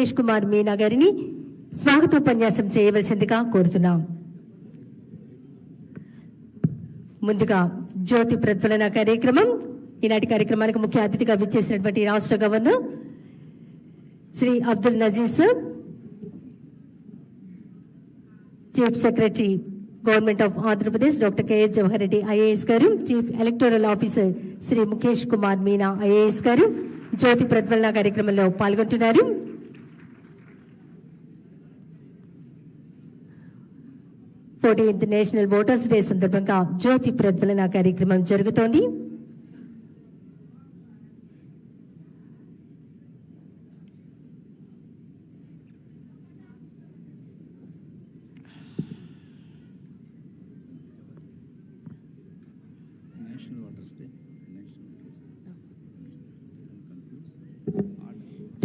ముఖేష్ కుమార్ మీనా గారిని స్వాగతోపన్యాసం చేయవలసిందిగా కోరుతున్నాం. ముందుగా జ్యోతి ప్రజ్వలన కార్యక్రమం. ఈనాటి కార్యక్రమానికి ముఖ్య అతిథిగా విచ్చేసినటువంటి రాష్ట్ర governor Shri Abdul Nazeer sir, chief secretary government of Andhra Pradesh doctor K S Jawahar Reddy IAS గారు, chief electoral officer Shri Mukesh Kumar Meena IAS గారు జ్యోతి ప్రజ్వలన కార్యక్రమంలో పాల్గొంటున్నారు. నేషనల్ ఓటర్స్ డే సందర్భంగా జ్యోతి ప్రజ్వలన కార్యక్రమం జరుగుతోంది.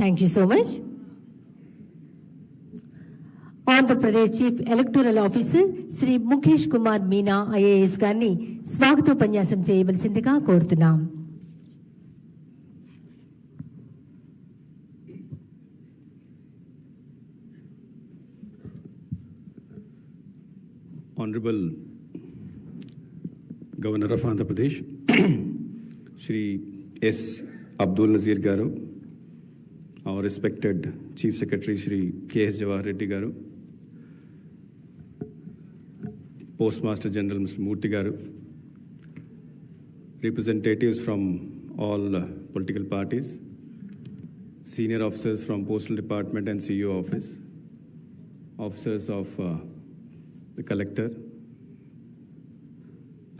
Thank you so much. Andhra Pradesh Chief Electoral Officer Sri Mukesh Kumar Meena IAS గారిని స్వాగతోపన్యాసం చేయవలసిందిగా కోరుతున్నాం. Honorable Governor of Andhra Pradesh, Shri S. Abdul Nazir Garu, our respected Chief Secretary Shri K.S. Jawahar Reddy Garu, Postmaster General Mr. Murthy Garu, representatives from all political parties, senior officers from Postal Department and CEO Office, officers of the Collector,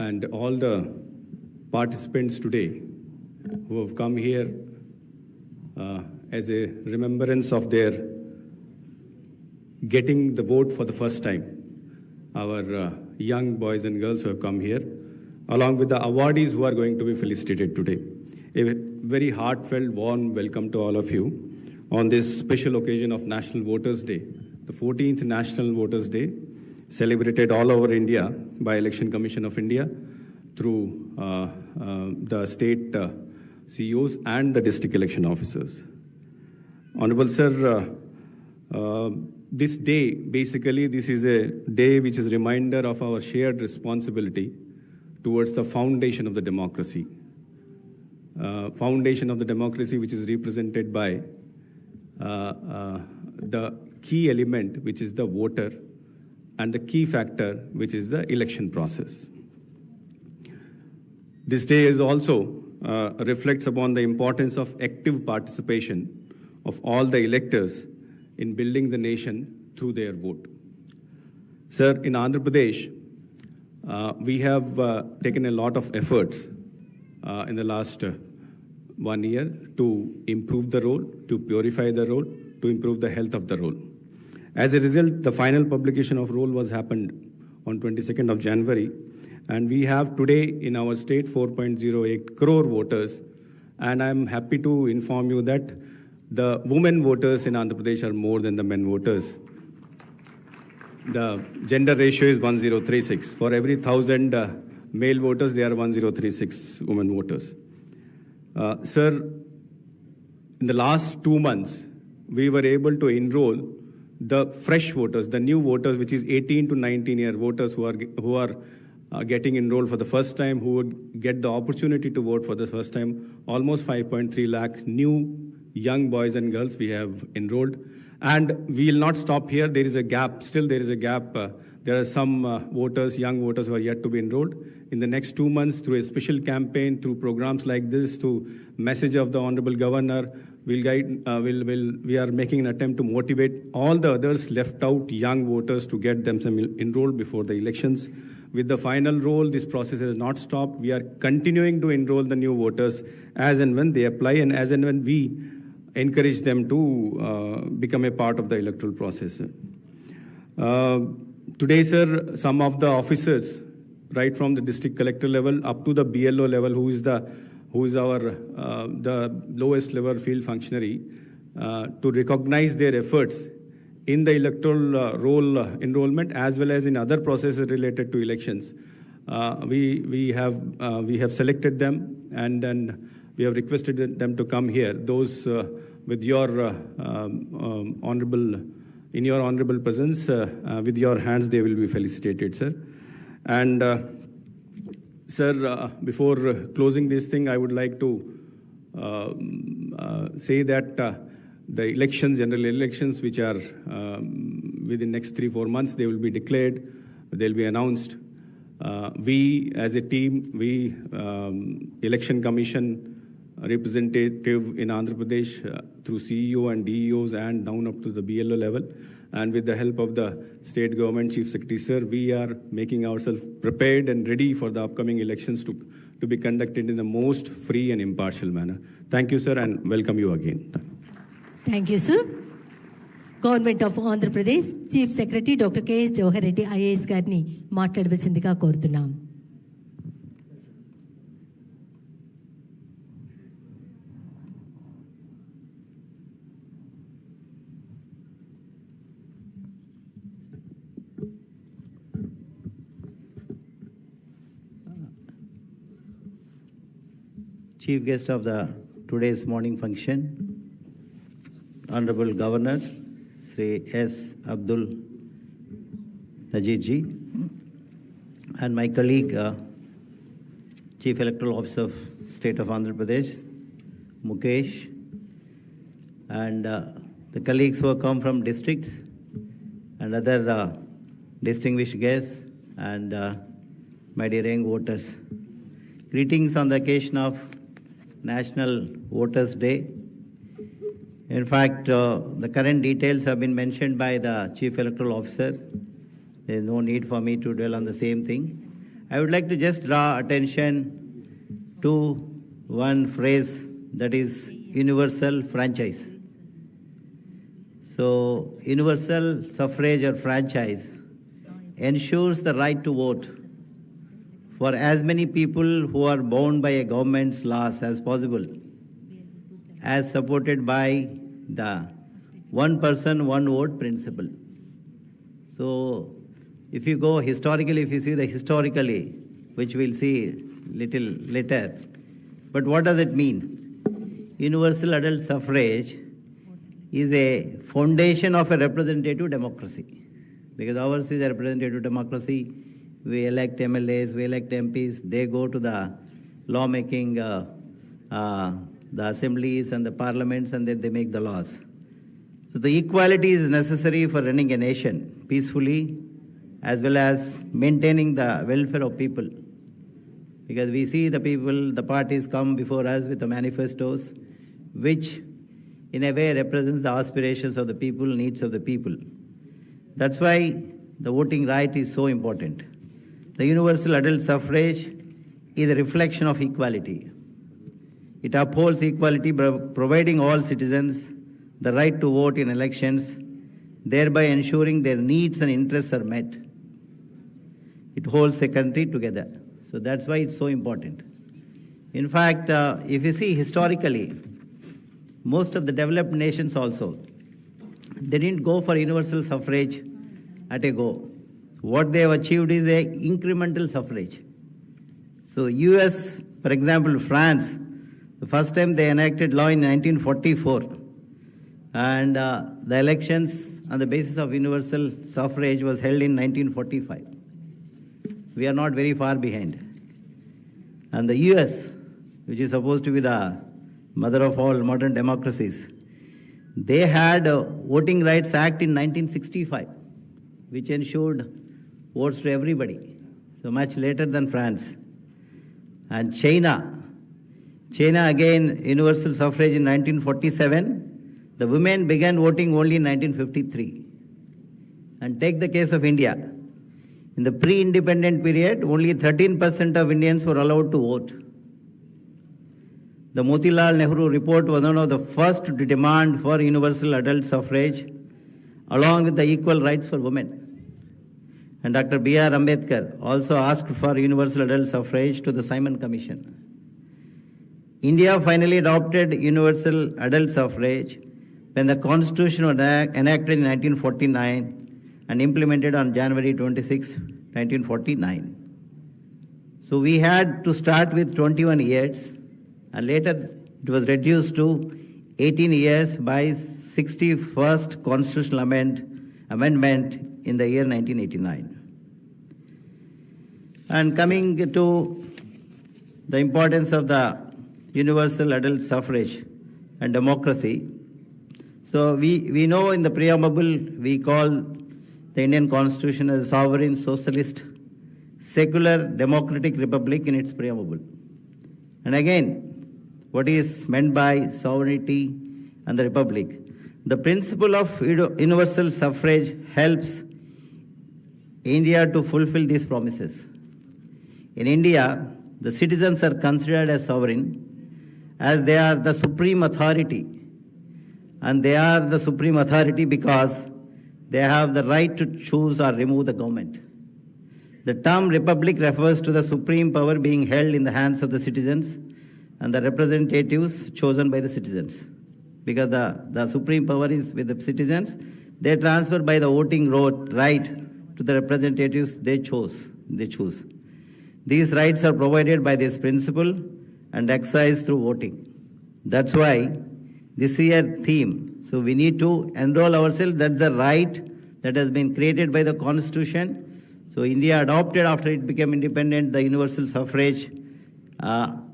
and all the participants today who have come here as a remembrance of their getting the vote for the first time. Our young boys and girls who have come here, along with the awardees who are going to be felicitated today. A very heartfelt, warm welcome to all of you on this special occasion of National Voters' Day, the 14th National Voters' Day, celebrated all over India by Election Commission of India through the state CEOs and the district election officers. Honorable Sir, this day, basically, this is a day which is a reminder of our shared responsibility towards the foundation of the democracy. Foundation of the democracy which is represented by the key element which is the voter and the key factor which is the election process. This day is also reflects upon the importance of active participation of all the electors in building the nation through their vote. Sir, in Andhra Pradesh, we have taken a lot of efforts in the last 1 year to improve the role, to purify the role, to improve the health of the role. As a result, the final publication of roll was happened on 22nd of January, and we have today in our state 4.08 crore voters, and I'm happy to inform you that the women voters in Andhra Pradesh are more than the men voters. The gender ratio is 1036. For every 1,000 male voters, there are 1036 women voters. Sir, in the last 2 months, we were able to enroll the fresh voters, the new voters, which is 18 to 19-year voters who are getting enrolled for the first time, who would get the opportunity to vote for the first time. Almost 5.3 lakh new young boys and girls we have enrolled. And we will not stop here. There is a gap. Still there is a gap. There are some voters, young voters who are yet to be enrolled. In the next 2 months, through a special campaign, through programs like this, through message of the Honorable Governor, we are making an attempt to motivate all the others left out young voters to get themselves enrolled before the elections. With the final roll, this process has not stopped. We are continuing to enroll the new voters as and when they apply and as and when we encourage them to become a part of the electoral process. Today, sir, some of the officers, right from the district collector level up to the BLO level, who is our the lowest level field functionary, to recognize their efforts in the electoral roll enrollment as well as in other processes related to elections. We have selected them, and then we have requested them to come here. Those with your in your honorable presence, with your hands, they will be felicitated, sir. And sir, before closing this thing, I would like to say that the elections, general elections, which are within next 3-4 months, they will be declared, they'll be announced. We, as a team, Election Commission representative in Andhra Pradesh through CEO and DEOs and down up to the BLO level, and with the help of the state government chief secretary, sir, we are making ourselves prepared and ready for the upcoming elections to be conducted in the most free and impartial manner. Thank you, sir, and welcome you again. Thank you, sir. Government of Andhra Pradesh Chief Secretary Dr. K.S. Jawahar Reddy IAS గారిని మాట్లాడవలసిందిగా కోరుతున్నాం. Chief guest of today's morning function, Honorable Governor Sri S. Abdul Najir ji, and my colleague, Chief Electoral Officer of State of Andhra Pradesh, Mukesh, and the colleagues who have come from districts and other distinguished guests, and my dear young voters. Greetings on the occasion of National Voters' Day. In fact, the current details have been mentioned by the Chief Electoral Officer. There is no need for me to dwell on the same thing. I would like to just draw attention to one phrase, that is universal franchise. So, universal suffrage or franchise ensures the right to vote for as many people who are bound by a government's laws as possible, as supported by the one person, one vote principle. So, if you go historically, if you see the historically, which we'll see little later, but what does it mean? Universal adult suffrage is a foundation of a representative democracy, because ours is a representative democracy. We elect MLAs, we elect MPs, they go to the lawmaking, the assemblies and the parliaments, and then they make the laws. So the equality is necessary for running a nation peacefully, as well as maintaining the welfare of people. Because we see the people, the parties come before us with the manifestos, which in a way represents the aspirations of the people, needs of the people. That's why the voting right is so important. The universal adult suffrage is a reflection of equality. It upholds equality by providing all citizens the right to vote in elections, thereby ensuring their needs and interests are met. It holds the country together. So that's why it's so important. In fact, if you see historically, most of the developed nations also, they didn't go for universal suffrage at a go. What they have achieved is a incremental suffrage. So US, for example, France, the first time they enacted law in 1944, and the elections on the basis of universal suffrage was held in 1945. We are not very far behind. And the US, which is supposed to be the mother of all modern democracies, they had a Voting Rights Act in 1965, which ensured votes to everybody, so much later than France. And China again, universal suffrage in 1947. The women began voting only in 1953. And take the case of India. In the pre-independent period, only 13% of Indians were allowed to vote. The Motilal Nehru report was one of the first to demand for universal adult suffrage, along with the equal rights for women. And Dr. B.R. Ambedkar also asked for universal adult suffrage to the Simon Commission. India finally adopted universal adult suffrage when the Constitution was enacted in 1949 and implemented on January 26, 1949. So we had to start with 21 years, and later it was reduced to 18 years by 61st Constitutional Amendment in the year 1989. And coming to the importance of the universal adult suffrage and democracy, so we know in the preamble we call the Indian Constitution as a sovereign, socialist, secular, democratic republic in its preamble. And again, what is meant by sovereignty and the republic? The principle of universal suffrage helps India to fulfill these promises. In India, the citizens are considered as sovereign as they are the supreme authority. And they are the supreme authority because they have the right to choose or remove the government. The term republic refers to the supreme power being held in the hands of the citizens and the representatives chosen by the citizens. Because the supreme power is with the citizens, they transfer by the voting right to the representatives they choose. These rights are provided by this principle and exercised through voting. That's why this year theme, so we need to enroll ourselves. That's the right that has been created by the Constitution. So India adopted after it became independent the universal suffrage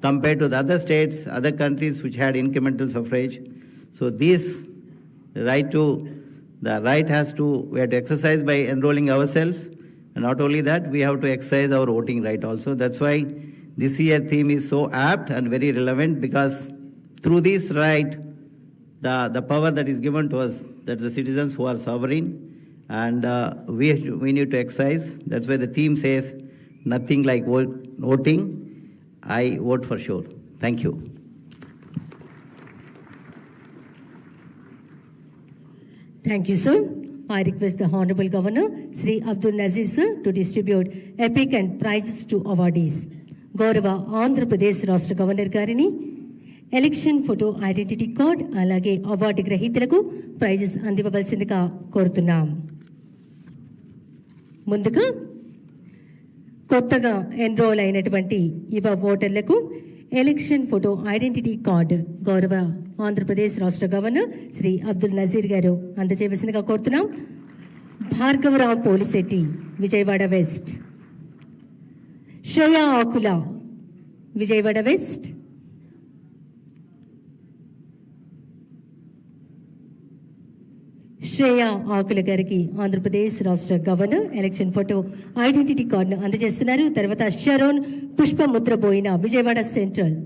compared to the other states, other countries which had incremental suffrage. So this right we have to exercise by enrolling ourselves. And not only that, we have to exercise our voting right also. That's why this year theme is so apt and very relevant, because through this right, the power that is given to us, that the citizens who are sovereign, and we need to exercise. That's why the theme says, nothing like voting, I vote for sure. Thank you. Thank you, sir. I request the Honorable Governor, Sri Abdul Nazir sir, to distribute epic and prizes to awardees. Gaurava Andhra Pradesh Rashtra Governor Garini, election photo identity card అలాగే award గ్రహీతలకు prices అందివ్వవలసిందిగా కోరుతున్నాం. ముందుగా కొత్తగా enrol అయినటువంటి యువ ఓటర్లకు election photo identity card గౌరవ ఆంధ్రప్రదేశ్ రాష్ట్ర గవర్నర్ శ్రీ అబ్దుల్ నజీర్ గారు అందజేయవలసిందిగా కోరుతున్నాం. భార్గవరావు పోలిశెట్టి, విజయవాడ వెస్ట్. శ్రేయా ఆకుల, విజయవాడ వెస్ట్. శ్రేయా ఆకుల గారికి ఆంధ్రప్రదేశ్ రాష్ట్ర గవర్నర్ ఎలక్షన్ ఫోటో ఐడెంటిటీ కార్డును అందజేస్తున్నారు. తర్వాత Sharon Pushpamudraboina, Vijayawada central.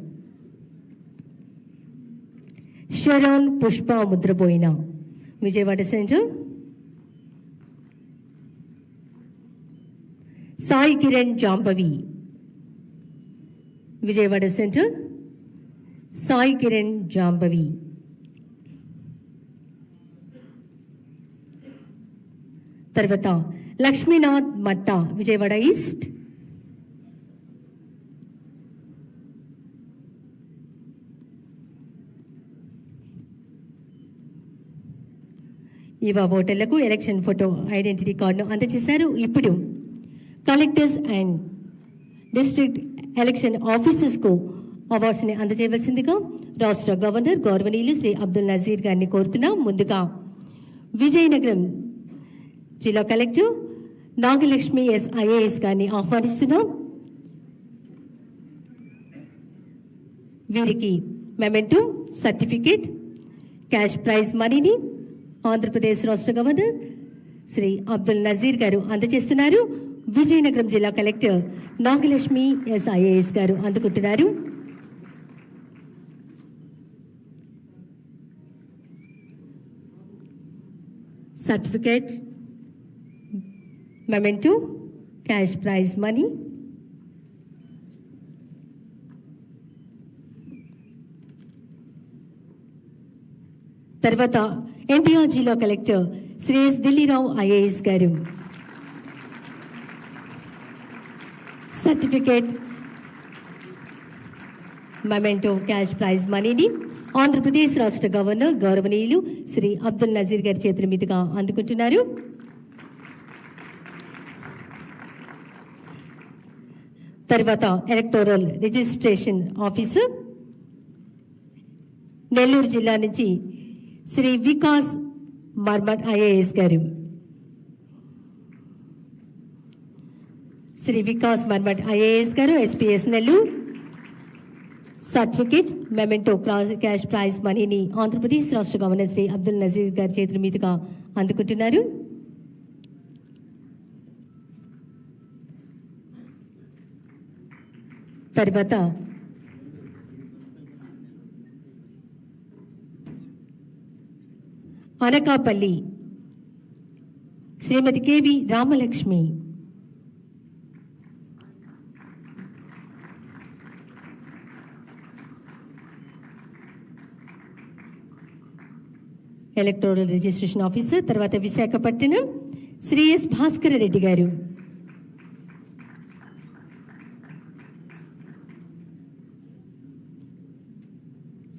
Sharon Pushpamudraboina, Vijayawada central. Sai Kiran Jambavi, Vijayawada central. Sai Kiran Jambavi. తర్వాత లక్ష్మీనాథ్ మట్టా, విజయవాడ ఈస్ట్. యువ ఓటర్లకు ఎలక్షన్ ఫోటో ఐడెంటిటీ కార్డును అందజేశారు. ఇప్పుడు కలెక్టర్స్ అండ్ డిస్ట్రిక్ట్ ఎలక్షన్ ఆఫీసర్స్కు అవార్డ్స్ని అందజేయవలసిందిగా రాష్ట్ర గవర్నర్ గౌరవనీయులు శ్రీ అబ్దుల్ నజీర్ గారిని కోరుతున్నాం. ముందుగా విజయనగరం జిల్లా కలెక్టర్ నాగలక్ష్మి ఐఏఎస్ గారిని ఆహ్వానిస్తున్నాం. వీరికి మెమెంటో, సర్టిఫికేట్, క్యాష్ ప్రైజ్ మనీని ఆంధ్రప్రదేశ్ రాష్ట్ర గవర్నర్ శ్రీ అబ్దుల్ నజీర్ గారు అందజేస్తున్నారు. విజయనగరం జిల్లా కలెక్టర్ నాగలక్ష్మి ఐఏఎస్ గారు అందుకుంటున్నారు. Certificate, memento, cash prize money. తర్వాత ఎన్టీఆర్ జిల్లా collector Shri S Dilli Rao IAS గారు సర్టిఫికేట్, మెమెంటో, క్యాష్ ప్రైజ్ మనీని ఆంధ్రప్రదేశ్ రాష్ట్ర గవర్నర్ గౌరవనీయులు శ్రీ అబ్దుల్ నజీర్ గారి చేతుల మీదుగా అందుకుంటున్నారు. తర్వాత ఎలక్టోరల్ రిజిస్ట్రేషన్ ఆఫీసర్ నెల్లూరు జిల్లా నుంచి Shri Vikas Marmat IAS garu. Shri Vikas Marmat IAS garu SPS Nellore certificate memento cash prize మనీని ఆంధ్రప్రదేశ్ రాష్ట్ర గవర్నర్ శ్రీ అబ్దుల్ నజీర్ గారి చేతుల మీదుగా అందుకుంటున్నారు. తర్వాత Anakapalli Shrimati KV Ramalakshmi. Electoral registration officer. తర్వాత విశాఖపట్నం శ్రీ ఎస్ భాస్కర్ రెడ్డి గారు.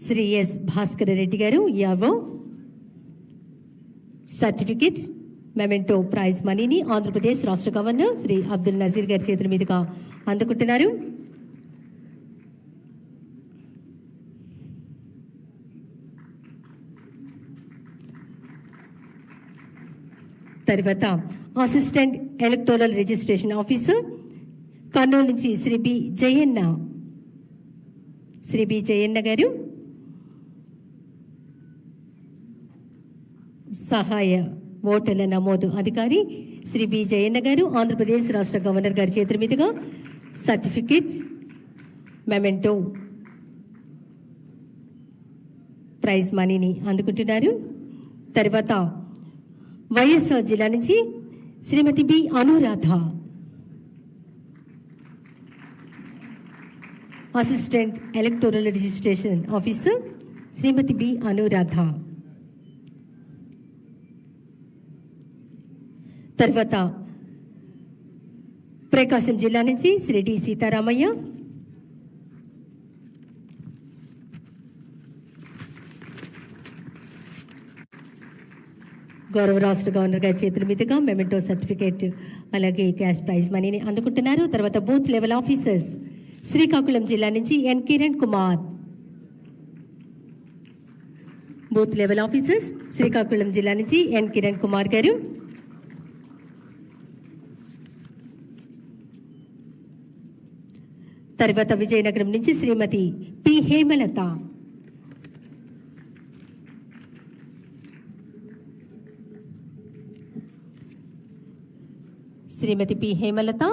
శ్రీ ఎస్ భాస్కర్ రెడ్డి గారు యావో సర్టిఫికేట్ మెమెంటో ప్రైజ్ మనీని ఆంధ్రప్రదేశ్ రాష్ట్ర గవర్నర్ శ్రీ అబ్దుల్ నజీర్ గారి చేతుల మీదుగా అందుకుంటున్నారు. తర్వాత assistant electoral registration officer Kurnool నుంచి శ్రీ బి జయన్న గారు. సహాయ ఓటర్ల నమోదు అధికారి శ్రీ బి జయన్న గారు ఆంధ్రప్రదేశ్ రాష్ట్ర గవర్నర్ గారి చేతుల మీదుగా సర్టిఫికేట్ మెమెంటో ప్రైజ్ మనీని అందుకుంటున్నారు. తర్వాత వైఎస్ఆర్ జిల్లా నుంచి Shrimati B Anuradha assistant electoral registration officer Shrimati B Anuradha. తర్వాత ప్రకాశం జిల్లా నుంచి శ్రీ డి సీతారామయ్య. గౌరవ రాష్ట్ర గవర్నర్ గారి చేతుల మీదుగా మెమెంటో సర్టిఫికేట్ అలాగే క్యాష్ ప్రైజ్ మనీని అందుకుంటున్నారు. తర్వాత బూత్ లెవెల్ ఆఫీసర్స్ శ్రీకాకుళం జిల్లా నుంచి N Kiran Kumar. Booth level officers Srikakulam జిల్లా నుంచి ఎన్ కిరణ్ కుమార్ గారు. తర్వాత విజయనగరం నుంచి శ్రీమతి పి హేమలత. శ్రీమతి పి హేమలత.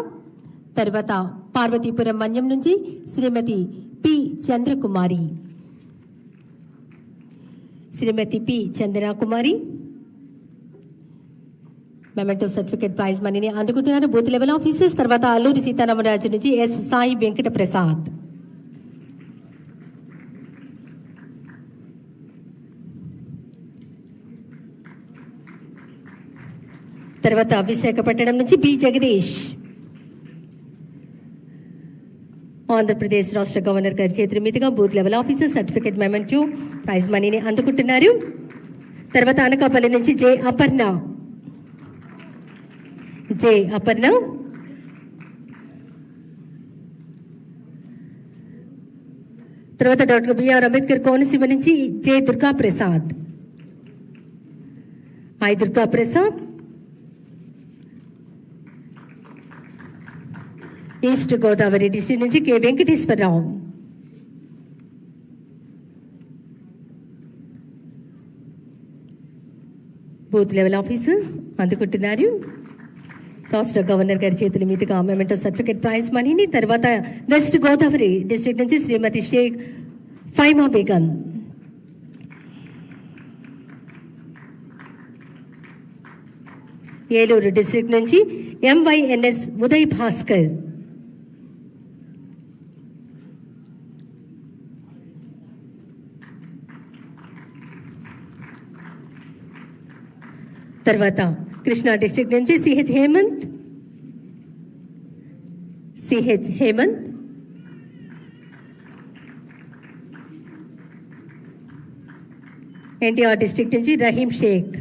తర్వాత పార్వతీపురం మన్యం నుంచి Shrimati P Chandrakumari. Shrimati P Chandrakumari memento certificate prize మనీని అందుకుంటున్నారు. Booth level officers. తర్వాత అల్లూరి సీతారామరాజు నుంచి ఎస్ సాయి వెంకట ప్రసాద్. తర్వాత విశాఖపట్నం నుంచి బి జగదీష్ ఆంధ్రప్రదేశ్ రాష్ట్ర గవర్నర్ గారి చేతుల మీదుగా booth level officer certificate memento prize మనీని అందుకుంటున్నారు. తర్వాత అనకాపల్లి నుంచి జే అపర్ణ. తర్వాత డాక్టర్ బిఆర్ అంబేద్కర్ కోనసీమ నుంచి J Durga Prasad. Durga Prasad. East Godavari district నుంచి K Venkateswara Rao. Booth level officers అందుకుంటున్నారు రాష్ట్ర గవర్నర్ గారి చేతుల మీదుగా మెమెంటో సర్టిఫికేట్ ప్రైజ్ మనీని. తర్వాత వెస్ట్ గోదావరి డిస్ట్రిక్ట్ నుంచి శ్రీమతి షేక్ ఫైమా బేగం. ఏలూరు డిస్ట్రిక్ట్ నుంచి ఎంవైఎన్ఎస్ ఉదయ్ భాస్కర్. తర్వాత కృష్ణా డిస్ట్రిక్ట్ నుంచి సిహెచ్ హేమంత్. ఎన్టీఆర్ డిస్ట్రిక్ట్ నుంచి రహీం షేక్.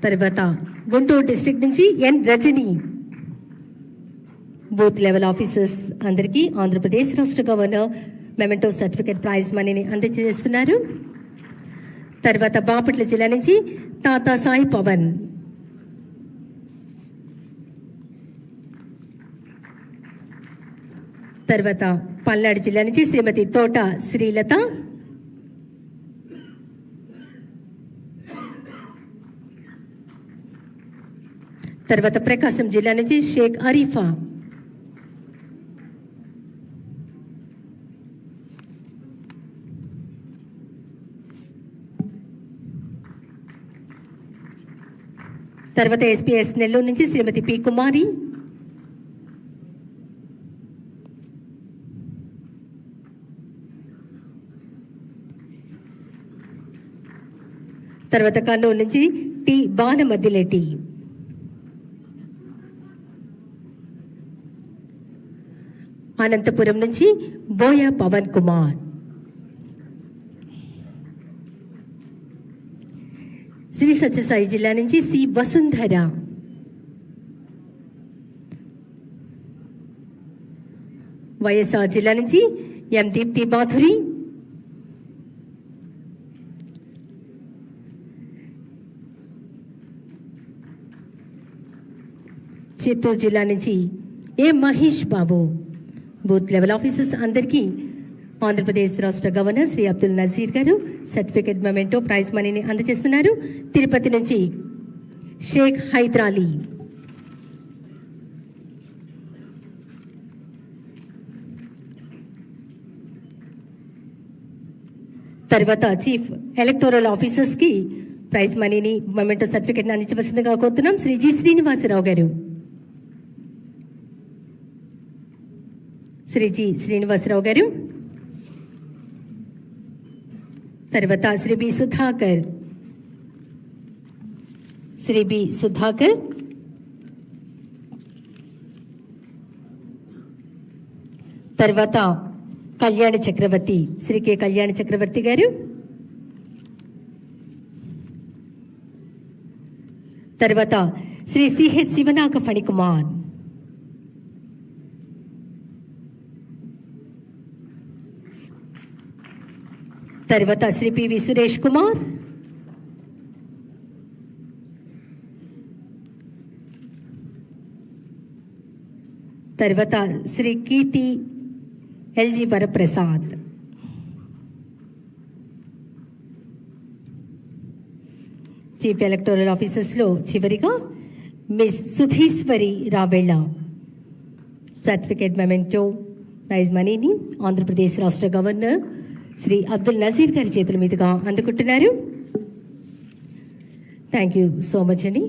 తర్వాత గుంటూరు డిస్ట్రిక్ట్ నుంచి ఎన్ రజని. బూత్ లెవెల్ ఆఫీసర్స్ అందరికీ ఆంధ్రప్రదేశ్ రాష్ట్ర గవర్నర్ మెమెంటో సర్టిఫికేట్ ప్రైజ్ మనీని అందజేస్తున్నారు. తర్వాత బాపట్ల జిల్లా నుంచి తాతా సాయి పవన్, తర్వాత పల్నాడు జిల్లా నుంచి శ్రీమతి తోట శ్రీలత, తర్వాత ప్రకాశం జిల్లా నుంచి షేక్ అరీఫా, తర్వాత ఎస్పీఎస్ నెల్లూరు నుంచి శ్రీమతి పి కుమారి, తర్వాత కర్నూలు నుంచి టి బాలమద్దిలేటి, అనంతపురం నుంచి బోయ పవన్ కుమార్, శ్రీ సత్యసాయి జిల్లా నుంచి సి వసుంధర, వైఎస్ఆర్ జిల్లా నుంచి ఎం దీప్తి మాధురి, చిత్తూరు జిల్లా నుంచి ఏ Mahesh Babu. Booth level officers అందరికీ ఆంధ్రప్రదేశ్ రాష్ట్ర గవర్నర్ శ్రీ అబ్దుల్ నజీర్ గారు సర్టిఫికేట్ మెమెంటో ప్రైజ్ మనీని అందజేస్తున్నారు. తిరుపతి నుంచి షేక్ హైదరాలీ, తర్వాత చీఫ్ ఎలక్టోరల్ ఆఫీసర్స్ కి ప్రైజ్ మనీని మెమెంటో సర్టిఫికేట్ అందించవలసిందిగా కోరుతున్నాం. శ్రీ జి శ్రీనివాసరావు గారు, శ్రీ జి శ్రీనివాసరావు గారు, తర్వాత శ్రీ బి సుధాకర్, శ్రీ బి సుధాకర్, తర్వాత కళ్యాణ చక్రవర్తి, శ్రీ కె కళ్యాణ చక్రవర్తి గారు, తర్వాత శ్రీ సిహెచ్ శివనాగ ఫణికుమార్, తర్వాత శ్రీ పివి సురేష్ కుమార్, తర్వాత Shri Keerthi L G Varaprasad, chief electoral ఆఫీసర్స్లో చివరిగా Miss Sudheeswari Ravella certificate memento prize మనీని ఆంధ్రప్రదేశ్ రాష్ట్ర గవర్నర్ శ్రీ అబ్దుల్ నజీర్ గారి చేతుల మీదుగా అందుకుంటున్నారు. థ్యాంక్ యూ సో మచ్ అండి.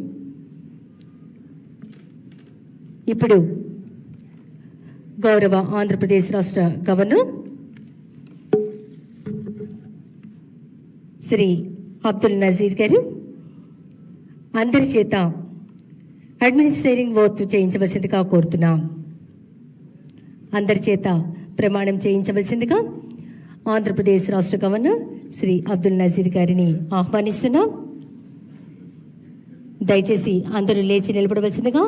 ఇప్పుడు గౌరవ ఆంధ్రప్రదేశ్ రాష్ట్ర గవర్నర్ శ్రీ అబ్దుల్ నజీర్ గారు అందరి చేత అడ్మినిస్ట్రేటింగ్ ఓత్ చేయించవలసిందిగా కోరుతున్నాం. అందరి చేత ప్రమాణం చేయించవలసిందిగా ఆంధ్రప్రదేశ్ రాష్ట్ర గవర్నర్ శ్రీ అబ్దుల్ నజీర్ గారిని ఆహ్వానిస్తున్నాం. దయచేసి అందరూ లేచి నిలబడవలసిందిగా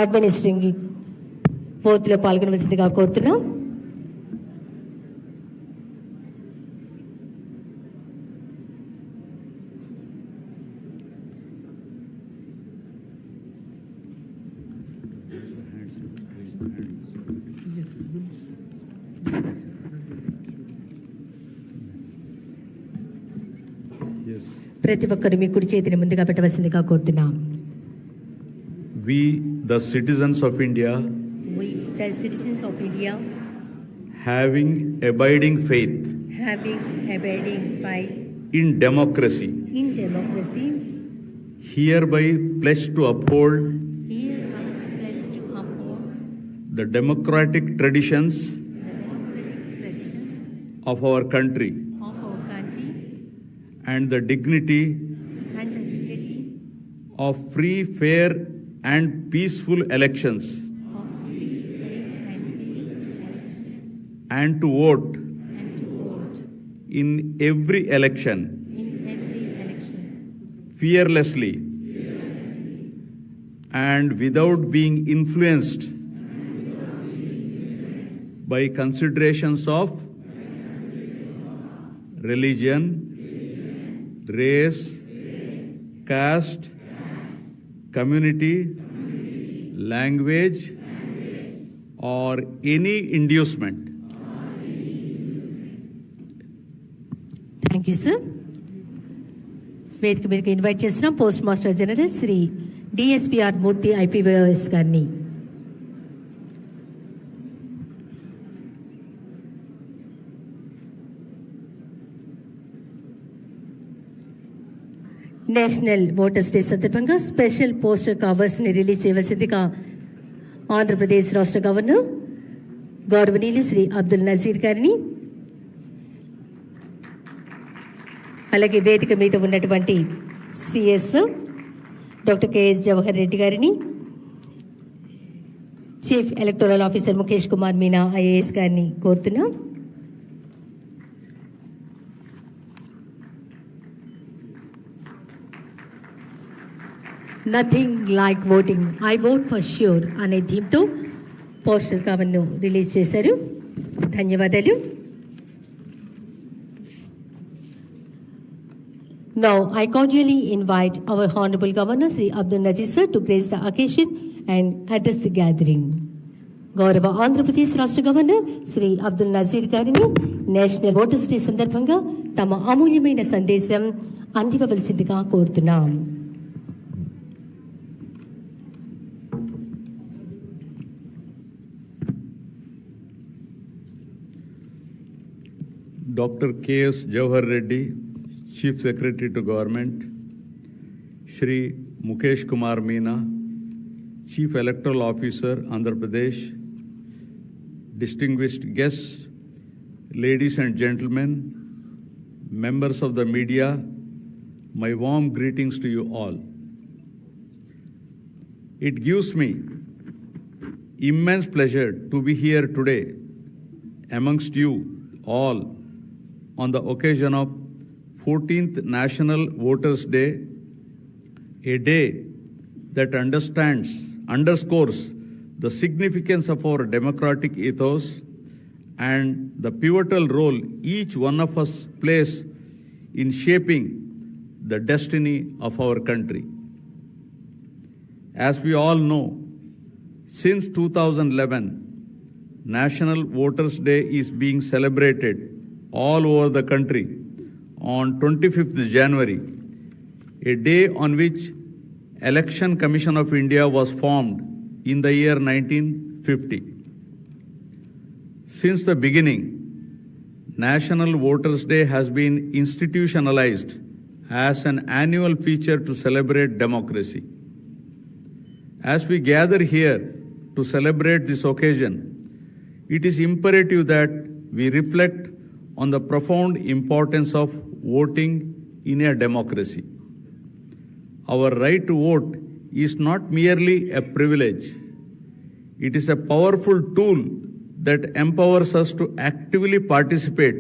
అడ్మినిస్ట్రేటింగ్ ఓత్లో పాల్గొనవలసిందిగా కోరుతున్నాం. ప్రతి ఒక్కరు మీ కుడి చేతిని ముందుగా పెట్టవలసిందిగా కోరుతున్నాం. We, the citizens of India, We, the citizens of India, having abiding faith having abiding faith in democracy, hereby pledge to uphold here are pledged to uphold the democratic traditions of our country and the dignity of free, fair and peaceful elections, and to vote in every election fearlessly and without being influenced by considerations of religion, race, caste, community, language, or any inducement. Thank you, sir. వేదిక మీదకి invite చేస్తున్నాం post master general Shri డిఎస్పిఆర్ మూర్తి ఐపీవీఎస్ గారిని. National voters day సందర్భంగా special poster covers ని release చేయవలసిందిగా ఆంధ్రప్రదేశ్ రాష్ట్ర governor గౌరవనీయులు శ్రీ అబ్దుల్ నజీర్ గారిని, అలాగే వేదిక మీద ఉన్నటువంటి CS doctor K S Jawahar Reddy గారిని, chief electoral officer Mukesh Kumar Meena IAS గారిని కోరుతున్నాం. Nothing like voting, I vote for sure అనే థీమ్తో పోస్టర్ కవర్ను రిలీజ్ చేశారు. ధన్యవాదాలు. Now, I cordially invite our Hon'ble Governor, Sri Abdul Nazir sir, to grace the occasion and address the gathering. గౌరవ ఆంధ్రప్రదేశ్ రాష్ట్ర governor Shri Abdul Nazir గారిని నేషనల్ ఓటర్స్ డే సందర్భంగా తమ అమూల్యమైన సందేశం అందివ్వవలసిందిగా కోరుతున్నాం. Dr. K.S. Jawahar Reddy, Chief Secretary to Government, Shri Mukesh Kumar Meena, Chief Electoral Officer, Andhra Pradesh, distinguished guests, ladies and gentlemen, members of the media, my warm greetings to you all. It gives me immense pleasure to be here today amongst you all on the occasion of 14th National Voters' Day, a day that underscores the significance of our democratic ethos and the pivotal role each one of us plays in shaping the destiny of our country. As we all know, since 2011, National Voters' Day is being celebrated all over the country on 25th January, a day on which Election Commission of India was formed in the year 1950. Since the beginning, National Voters' Day has been institutionalized as an annual feature to celebrate democracy. As we gather here to celebrate this occasion, it is imperative that we reflect on the profound importance of voting in a democracy. Our right to vote is not merely a privilege. It is a powerful tool that empowers us to actively participate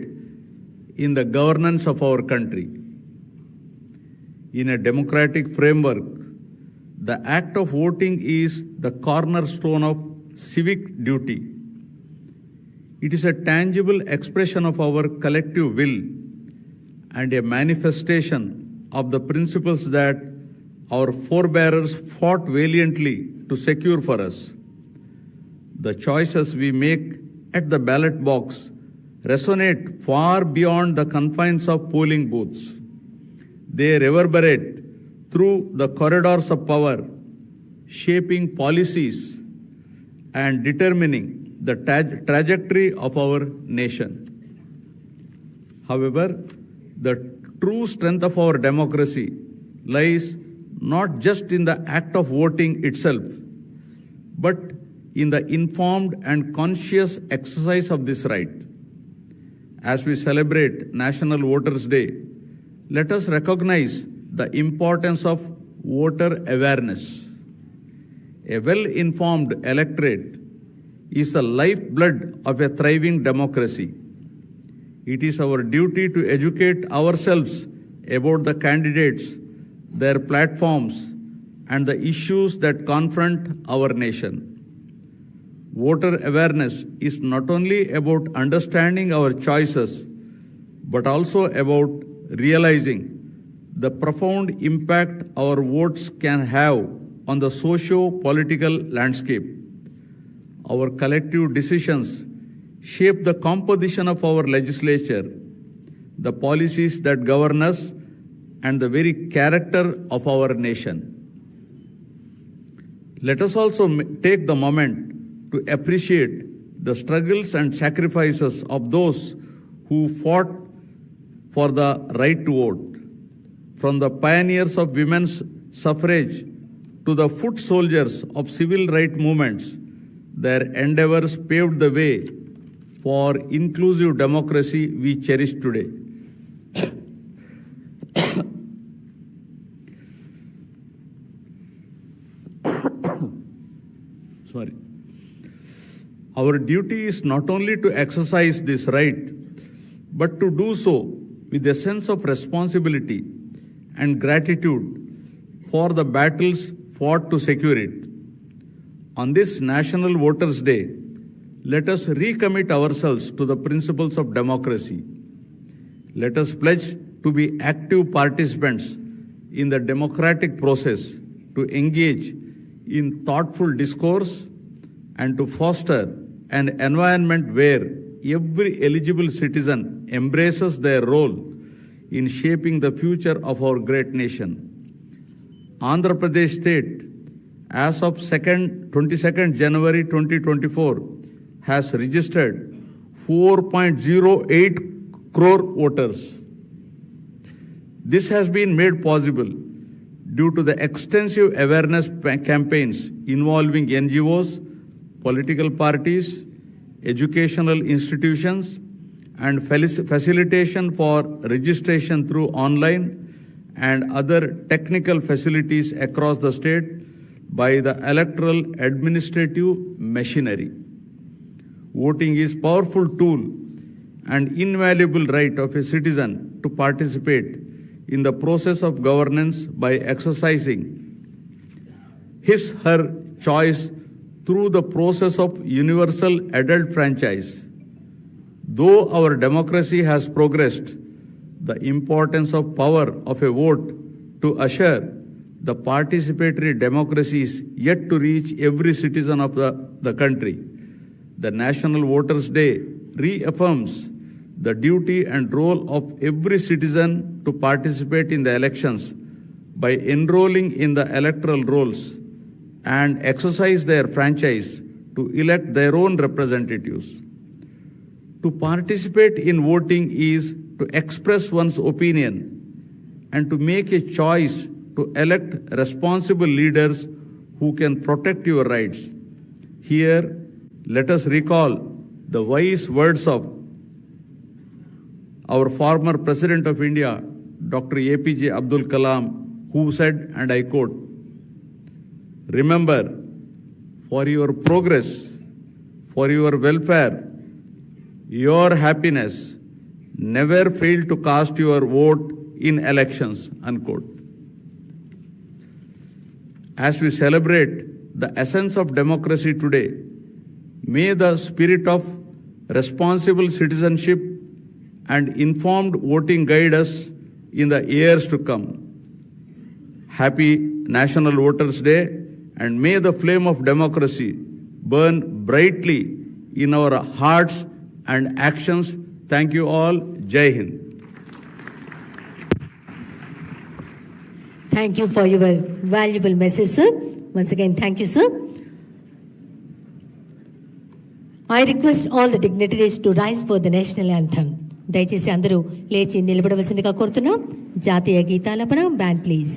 in the governance of our country. In a democratic framework, the act of voting is the cornerstone of civic duty. It is a tangible expression of our collective will and a manifestation of the principles that our forebears fought valiantly to secure for us. The choices we make at the ballot box resonate far beyond the confines of polling booths. They reverberate through the corridors of power, shaping policies and determining the trajectory of our nation. However, the true strength of our democracy lies not just in the act of voting itself, but in the informed and conscious exercise of this right. As we celebrate National Voters' Day, let us recognize the importance of voter awareness. A well-informed electorate is the lifeblood of a thriving democracy. It is our duty to educate ourselves about the candidates, their platforms, and the issues that confront our nation. Voter awareness is not only about understanding our choices, but also about realizing the profound impact our votes can have on the socio-political landscape. Our collective decisions shape the composition of our legislature, the policies that govern us, and the very character of our nation. Let us also take the moment to appreciate the struggles and sacrifices of those who fought for the right to vote. From the pioneers of women's suffrage to the foot soldiers of civil rights movements, their endeavors paved the way for inclusive democracy we cherish today. Sorry. Our duty is not only to exercise this right, but to do so with a sense of responsibility and gratitude for the battles fought to secure it. On this National Voters' Day, let us recommit ourselves to the principles of democracy. Let us pledge to be active participants in the democratic process, to engage in thoughtful discourse, and to foster an environment where every eligible citizen embraces their role in shaping the future of our great nation. Andhra Pradesh state, as of 22nd January 2024, has registered 4.08 crore voters. This has been made possible due to the extensive awareness campaigns involving NGOs, political parties, educational institutions, and facilitation for registration through online and other technical facilities across the state by the electoral administrative machinery. Voting is a powerful tool and invaluable right of a citizen to participate in the process of governance by exercising his/her choice through the process of universal adult franchise. Though our democracy has progressed, the importance of power of a vote to assure the participatory democracy is yet to reach every citizen of the country. The National Voters' Day reaffirms the duty and role of every citizen to participate in the elections by enrolling in the electoral rolls and exercise their franchise to elect their own representatives. To participate in voting is to express one's opinion and to make a choice to elect responsible leaders who can protect your rights. Here, let us recall the wise words of our former President of India, Dr. APJ Abdul Kalam, who said, and I quote, "Remember, for your progress, for your welfare, your happiness, never fail to cast your vote in elections," unquote. As we celebrate the essence of democracy today, may the spirit of responsible citizenship and informed voting guide us in the years to come. Happy National Voters' Day, and may the flame of democracy burn brightly in our hearts and actions. Thank you all. Jai Hind. Thank you for your valuable message, sir. Once again, thank you, sir. I request all the dignitaries to rise for the national anthem. దయచేసి అందరూ లేచి నిలబడవలసిందిగా కోరుతున్నాం. జాతీయ గీతాలపన band please.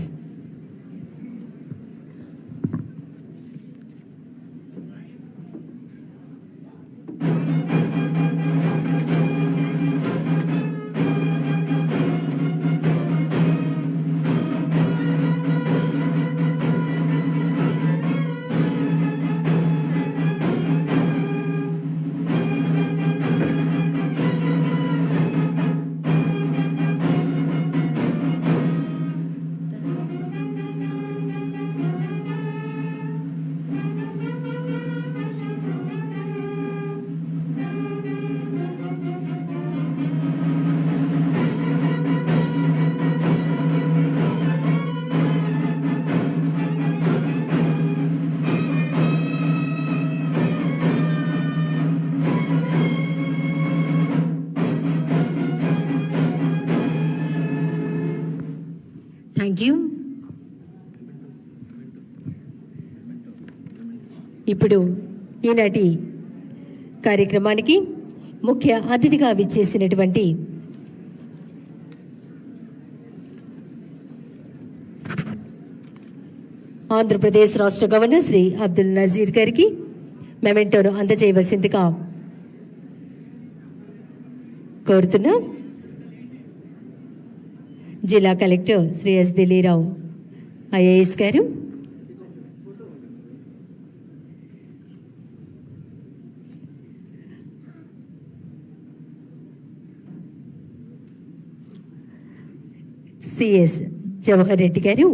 Thank you. ఇప్పుడు ఈనాటి కార్యక్రమానికి ముఖ్య అతిథిగా విచ్చేసినటువంటి ఆంధ్రప్రదేశ్ రాష్ట్ర గవర్నర్ శ్రీ అబ్దుల్ నజీర్ గారికి మెమెంటోను అందజేయవలసిందిగా కోరుతున్నా. జిల్లా collector Shri S Dilli Rao IAS గారు, సిఎస్ జవహర్ రెడ్డి గారు,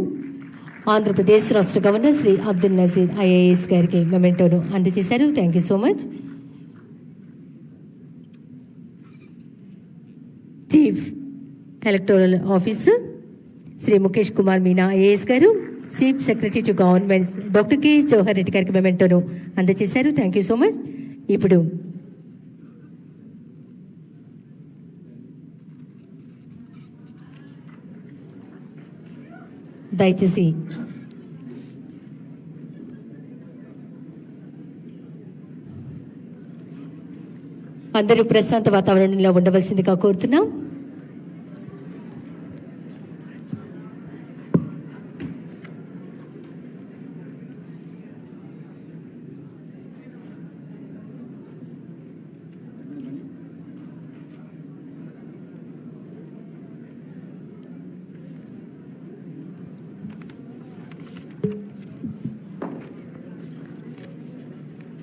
ఆంధ్రప్రదేశ్ రాష్ట్ర గవర్నర్ శ్రీ అబ్దుల్ నజీర్ ఐఏఎస్ గారికి మెమెంటోను అందజేశారు. Thank you so much. Chief electoral officer Shri Mukesh Kumar Meena IAS గారు, chief secretary to government doctor K Jawahar Reddy గారికి మెమెంటోను అందజేశారు. Thank you so much. ఇప్పుడు దయచేసి అందరూ ప్రశాంత వాతావరణంలో ఉండవలసిందిగా కోరుతున్నాం.